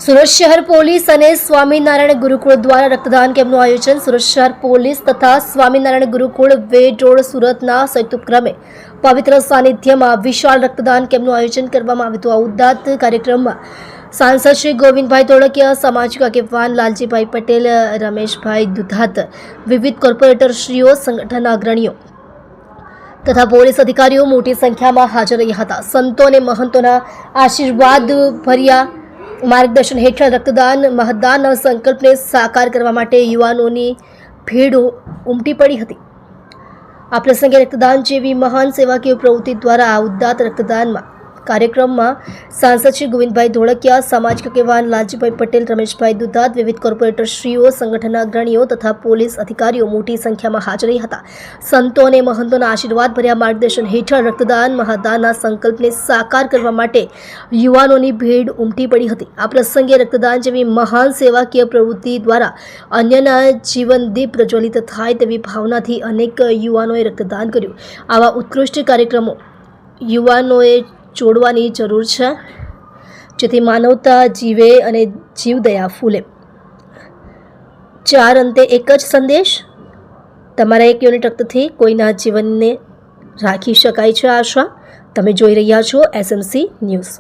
સુરત શહેર પોલીસ અને સ્વામિનારાયણ ગુરુકુળ દ્વારા રક્તદાન કેમ્પનું આયોજન. સુરત શહેર પોલીસ તથા સ્વામિનારાયણ ગુરુકુળ વેડ રોડ સુરતના સંયુક્ત ઉપક્રમે પવિત્ર સાનિધ્યમાં વિશાળ રક્તદાન કેમ્પનું આયોજન કરવામાં આવ્યું હતું. આ ઉદાત્ત કાર્યક્રમમાં સાંસદ શ્રી ગોવિંદભાઈ ધોળકિયા, સામાજિક આગેવાન લાલજીભાઈ પટેલ, રમેશભાઈ દુધાત, વિવિધ કોર્પોરેટરશ્રીઓ, સંગઠનના અગ્રણીઓ તથા પોલીસ અધિકારીઓ મોટી સંખ્યામાં હાજર રહ્યા હતા. સંતો અને મહંતોના આશીર્વાદ ભર્યા માર્ગદર્શન હેઠળ રક્તદાન મતદાનના સંકલ્પને સાકાર કરવા માટે યુવાનોની ભીડ ઉમટી પડી હતી. આ પ્રસંગે રક્તદાન જેવી મહાન સેવાકીય પ્રવૃત્તિ દ્વારા આ ઉદાત્ત રક્તદાનમાં કાર્યક્રમમાં સાંસદ શ્રી ગોવિંદભાઈ ધોળકિયા, સામાજિક આગેવાન લાલજીભાઈ પટેલ, રમેશભાઈ દુધાત, વિવિધ કોર્પોરેટરશ્રીઓ, સંગઠનના અગ્રણીઓ તથા પોલીસ અધિકારીઓ મોટી સંખ્યામાં હાજર રહ્યા હતા. સંતો અને મહંતોના આશીર્વાદ ભર્યા માર્ગદર્શન હેઠળ રક્તદાન મહાદાનના સંકલ્પને સાકાર કરવા માટે યુવાનોની ભીડ ઉમટી પડી હતી. આ પ્રસંગે રક્તદાન જેવી મહાન સેવાકીય પ્રવૃત્તિ દ્વારા અન્યના જીવન દીપ પ્રજ્વલિત થાય તેવી ભાવનાથી અનેક યુવાનોએ રક્તદાન કર્યું. આવા ઉત્કૃષ્ટ કાર્યક્રમો યુવાનોએ જોડવાની જરૂર છે, જેથી માનવતા જીવે અને જીવદયા ફૂલે. ચાર અંતે એક જ સંદેશ, તમારા એક યુનિટ રક્તથી કોઈના જીવનને રાખી શકાય છે આશા. તમે જોઈ રહ્યા છો SMC ન્યૂઝ.